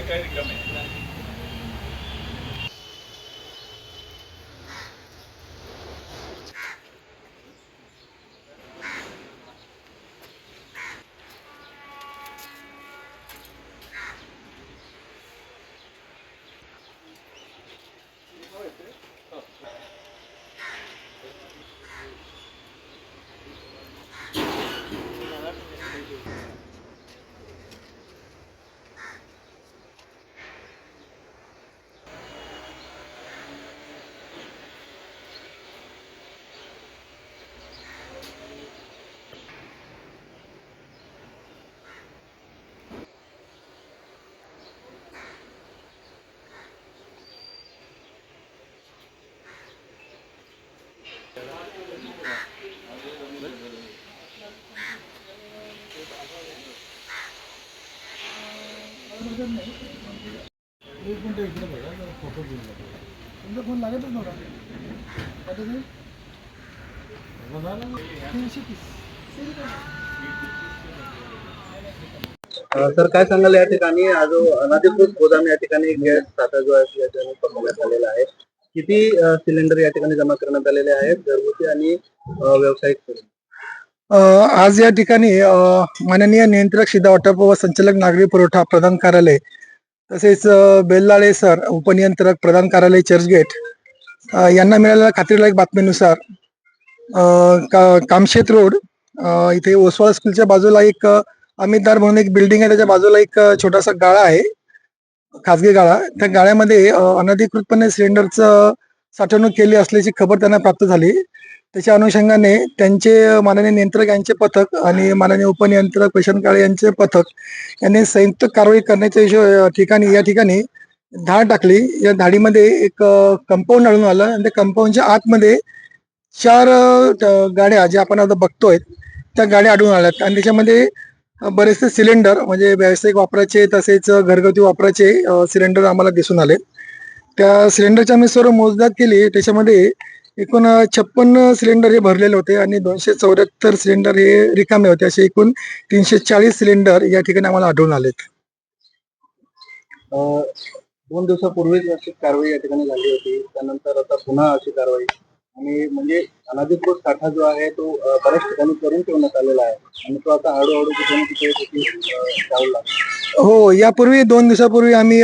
काय रिकाम आहे. एक मिनटं इकडे बघा जरा फोटो घेऊन जातो. तुमचा फोन लागतच नव्हता. सर काय सांगाल या ठिकाणी हा जो अनधिकृत गोदाम या ठिकाणी गॅस साठा जो आहे या ठिकाणी पकडण्यात आलेला आहे. किती सिलेंडर या ठिकाणी जमा करण्यात आलेले आहेत घरगुती आणि व्यावसायिक सिलेंडर? आज या ठिकाणी माननीय नियंत्रक शिधा वाटप व संचालक नागरी पुरवठा प्रधान कार्यालय तसेच बेल्लाळे सर उपनियंत्रक प्रधान कार्यालय चर्चगेट यांना मिळालेल्या खात्रीलायक बातमीनुसार कामशेत रोड इथे ओसवाळ स्कूलच्या बाजूला एक अमितदार म्हणून एक बिल्डिंग आहे, त्याच्या बाजूला एक छोटासा गाळा आहे, खासगी गाळा. त्या गाळ्यामध्ये अनधिकृतपणे सिलेंडरचं साठवणूक केली असल्याची खबर त्यांना प्राप्त झाली. त्याच्या अनुषंगाने त्यांचे माननीय नियंत्रक यांचे पथक आणि माननीय उपनियंत्रक पेशंट काळे यांचे पथक यांनी संयुक्त कारवाई करण्याच्या ठिकाणी या ठिकाणी धाड टाकली. या धाडीमध्ये एक कंपाऊंड आढळून आलं आणि त्या कंपाऊंडच्या आतमध्ये 4 गाड्या ज्या आपण आता बघतोय त्या गाड्या आढळून आल्यात आणि त्याच्यामध्ये बरेचसे सिलेंडर म्हणजे व्यावसायिक वापराचे तसेच घरगुती वापराचे सिलेंडर आम्हाला दिसून आले. त्या सिलेंडरच्या मी सर्व मोजदाद केली, त्याच्यामध्ये एकूण 56 सिलेंडर हे भरलेले होते आणि 274 सिलेंडर हे रिकामे होते. असे एकूण 340 सिलेंडर या ठिकाणी आम्हाला आढळून आलेत. 2 दिवसापूर्वीच अशी कारवाई या ठिकाणी झाली होती, त्यानंतर आता पुन्हा अशी कारवाई आणि म्हणजे अनधिकृत साठा जो आहे तो बऱ्याच ठिकाणी करून ठेवण्यात आलेला आहे आणि तो आता हळूहळू कुठे ना कुठे जाऊ लागला. हो, यापूर्वी 2 दिवसापूर्वी आम्ही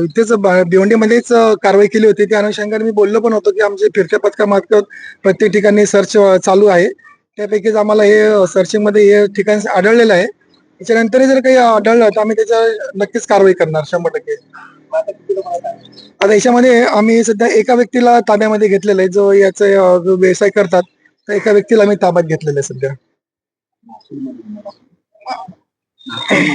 इथेच भिवंडीमध्येच कारवाई केली होती. त्या अनुषंगाने मी बोललो पण होतो की आमचे फिरत्या पथकामार्फत प्रत्येक ठिकाणी सर्च चालू आहे. त्यापैकीच आम्हाला हे सर्चिंग मध्ये हे ठिकाण आढळलेलं आहे. त्याच्यानंतरही जर काही आढळलं तर आम्ही त्याच्या नक्कीच कारवाई करणार 100%. आता याच्यामध्ये आम्ही सध्या एका व्यक्तीला ताब्यामध्ये घेतलेलं आहे, जो याचा जो व्यवसाय करतात त्या एका व्यक्तीला आम्ही ताब्यात घेतलेलं आहे सध्या.